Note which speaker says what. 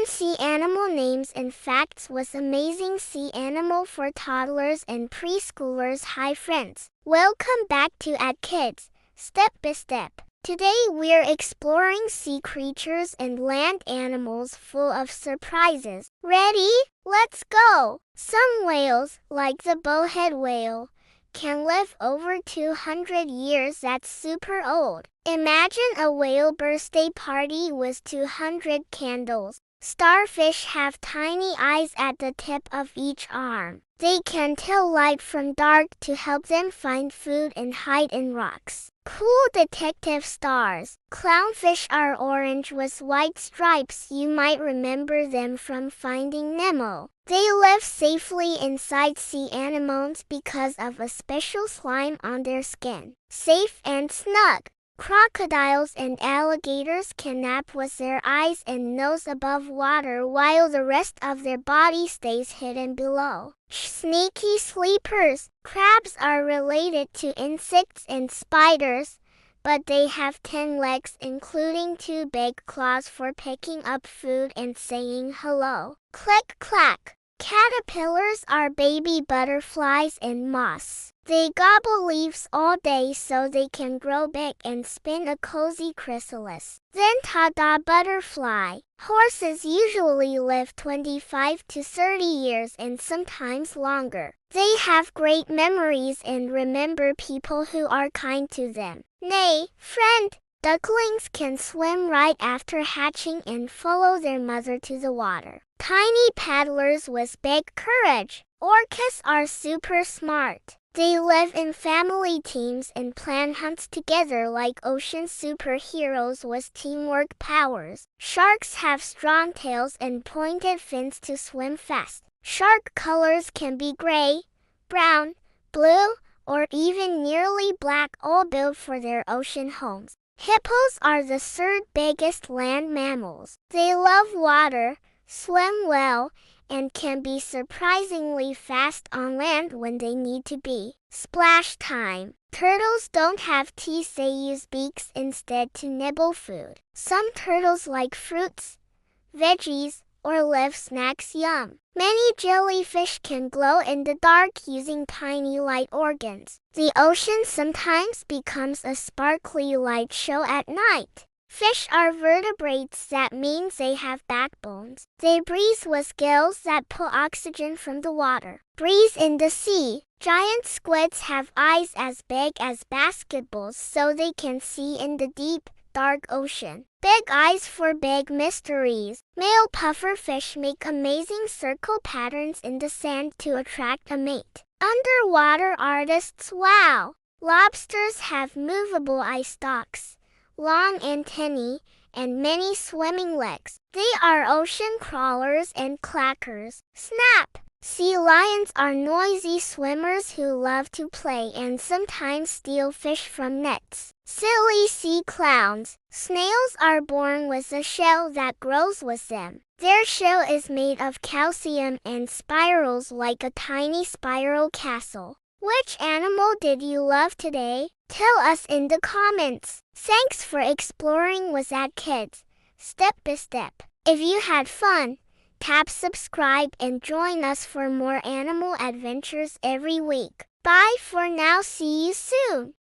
Speaker 1: Learn sea animal names and facts with amazing sea animal for toddlers and preschoolers. Hi friends, welcome back to At Kids, Step by Step. Today we're exploring sea creatures and land animals full of surprises. Ready? Let's go! Some whales, like the bowhead whale, can live over 200 years. That's super old. Imagine a whale birthday party with 200 candles. Starfish have tiny eyes at the tip of each arm. They can tell light from dark to help them find food and hide in rocks. Cool detective stars. Clownfish are orange with white stripes. You might remember them from Finding Nemo. They live safely inside sea anemones because of a special slime on their skin. Safe and snug. Crocodiles and alligators can nap with their eyes and nose above water while the rest of their body stays hidden below. Sneaky sleepers. Crabs are related to insects and spiders, but they have 10 legs including 2 big claws for picking up food and saying hello. Click clack. Caterpillars are baby butterflies in moss. They gobble leaves all day so they can grow big and spin a cozy chrysalis. Then ta-da butterfly. Horses usually live 25 to 30 years and sometimes longer. They have great memories and remember people who are kind to them. Nay, friend. Ducklings can swim right after hatching and follow their mother to the water. Tiny paddlers with big courage. Orcas are super smart. They live in family teams and plan hunts together like ocean superheroes with teamwork powers. Sharks have strong tails and pointed fins to swim fast. Shark colors can be gray, brown, blue, or even nearly black, all built for their ocean homes. Hippos are the third biggest land mammals. They love water, swim well, and can be surprisingly fast on land when they need to be. Splash time. Turtles don't have teeth, they use beaks instead to nibble food. Some turtles like fruits, veggies, or live snacks. Yum. Many jellyfish can glow in the dark using tiny light organs. The ocean sometimes becomes a sparkly light show at night. Fish are vertebrates, that means they have backbones. They breathe with gills that pull oxygen from the water. Breathe in the sea. Giant squids have eyes as big as basketballs so they can see in the deep, dark ocean. Big eyes for big mysteries. Male pufferfish make amazing circle patterns in the sand to attract a mate. Underwater artists. Wow! Lobsters have movable eye stalks, long antennae, and many swimming legs. They are ocean crawlers and clackers. Snap! Sea lions are noisy swimmers who love to play and sometimes steal fish from nets. Silly sea clowns. Snails are born with a shell that grows with them. Their shell is made of calcium and spirals like a tiny spiral castle. Which animal did you love today? Tell us in the comments. Thanks for exploring with At Kids, Step by Step. If you had fun, tap subscribe and join us for more animal adventures every week. Bye for now. See you soon.